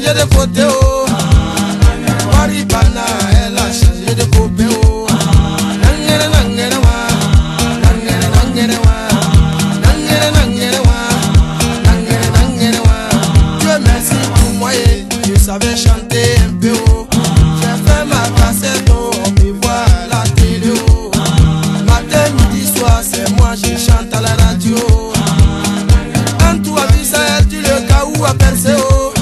changé de côté, oh. Maribana, elle a changé de copain, oh. Nangere, nangere, wa. Nangere, nangere, wa. Nangere, nangere, wa. Nangere, nangere, wa. Dieu merci pour moi, je savais chanter un peu, oh. J'ai fait ma cassette, oh. On me voit à la télé, oh. Matin, midi, soir, c'est moi, je chante à la radio. En tout, à Bissau, tu le cas où à percer, oh.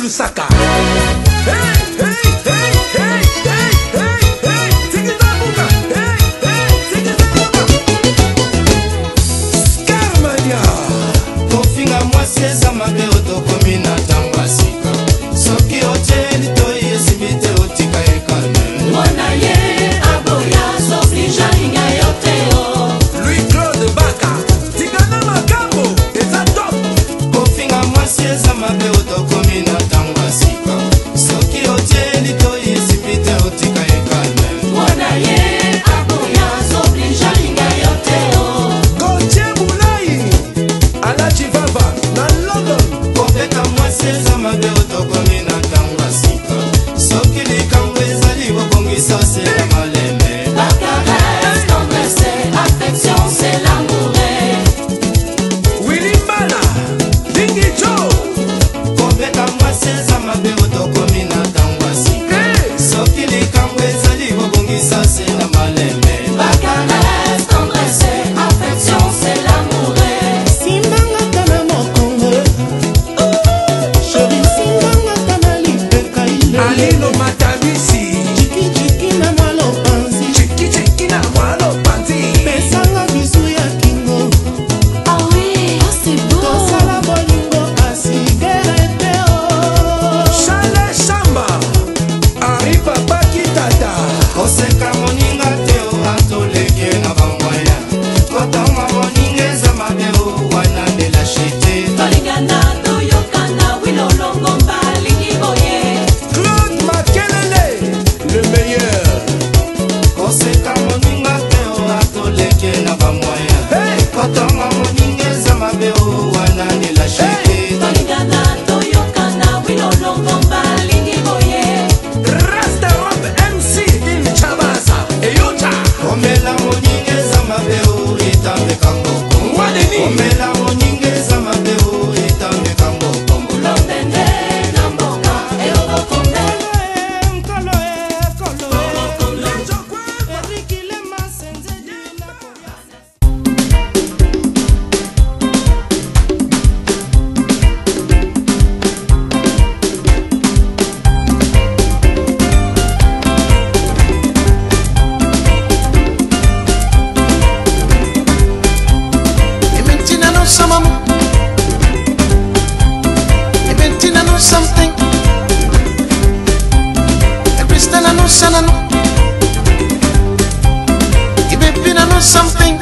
Lusaka. Hey, hey, hey, hey, hey, hey, hey, Tigizabuka. Hey, hey, Tigizabuka. Skarmania. Kofinga mwasi ezambe otokomina tambasika. Soki oteli toye sibite otika ekane. Mwana ye aboya s'oblige inga yoteo. Louis Claude Baka. Tigana makambo. Eza top. Kofinga mwasi ezambe otokomina tambasika. Soki oteli toye sibite otika ekane. Mwana ye aboya s'oblige inga yoteo. Gauthier Boulaye. Alaji Vava. Na London. Kopeka mwasi ezambe otokomina tambasika. Soki likambo ezali bobongisa sela maleme. La caresse, tendresse, affection, c'est l'amour. Willy Bala. Dingy Joe. Kopeka mwasi ezambe otokomina tambasika. Hey. Soki likambo ezali bobongisa sela maleme. La caresse, tendresse, affection, c'est l'amour. Simbanga tana mokongo Shori simbanga tana lipeka ile Alilo Matamisi. Chiki chiki na malo panzi Chiki chiki na mwalo panzi. Pesanga bisu ya kingo Ah oui, oh c'est beau. Tosala bolingo asigere teo Chale Chamba. Ari Papa Kitata. Koseka moninga teo atoleke na bamwaya. Kotanga moninga ezambe wana de la chete. Tolingana, toyokana, wilolongo mbalingi boye. Claude Makelele. Le meilleur. Koseka moninga teo atoleke na bamwaya. Hey. Kotanga moninga ezambe wana de la chete. Tolingana, toyokana, wilolongo mbalingi boye. Rasta Rob MC in Chabasa. Eyota. Omela moninga ezambe itambe kamboko. Wadeni. Omela moninga ezambe itambe kamboko. Ulondende, namboka, eobokombe. Nkolo kolo Erikile masenze dina koya Eventina knows some. Eventina knows something. Christina knows something. Eventina knows something.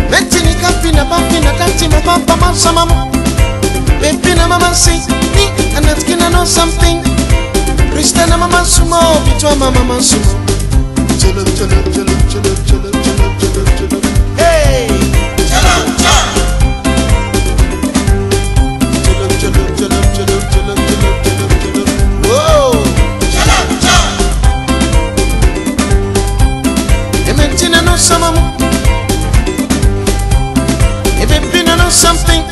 Ventini capina bafina cantima papa masamamu. Vempina mama si ni anatkina knows something. Christina mama sumo bitwa mama sumo. Cholo cholo cholo cholo cholo cholo cholo cholo. Hey! Cholo cholo. Cholo cholo cholo cholo cholo cholo cholo cholo. Whoa! Cholo cholo. Ementina no samamu. Evempina no something.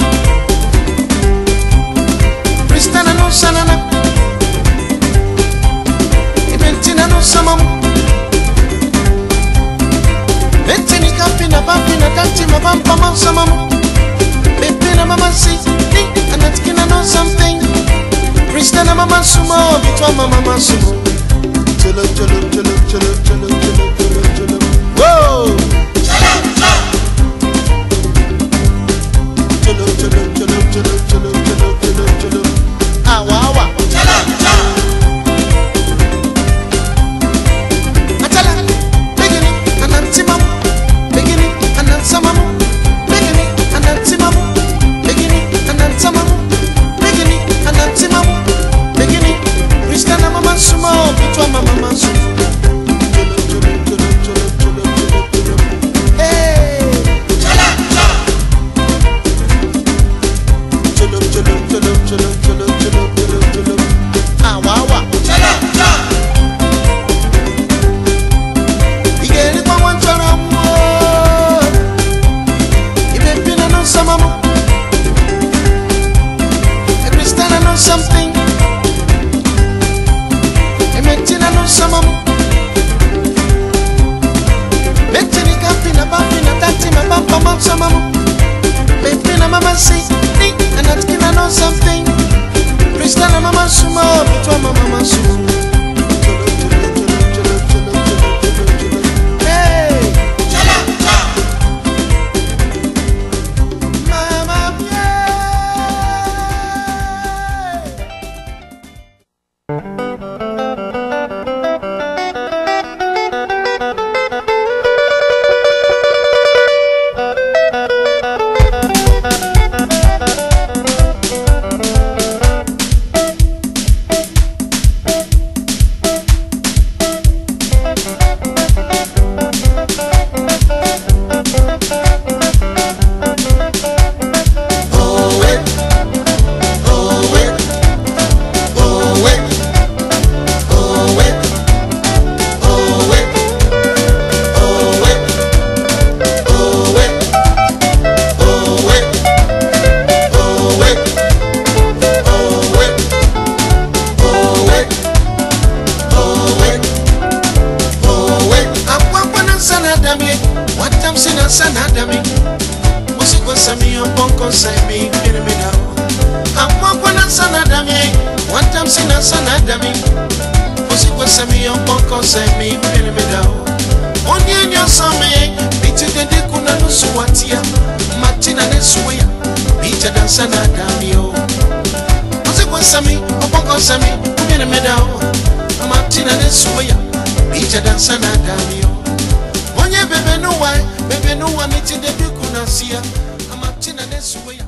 Kristana no sanana. Ementina no samamu. Eventina sana dami Musico sami on ponko sami Pirimidao Amwa na sana dami One time sina sana dami Musico sami on ponko sami Pirimidao Onye nyo sami Biti dende kuna nusu watia Matina nesuya Bicha dansa na dami yo Musico sami on ponko sami Pirimidao Matina nesuya Bicha dansa na dami yo Onye bebe nuwa miti de bikuna siya Amatina nesuya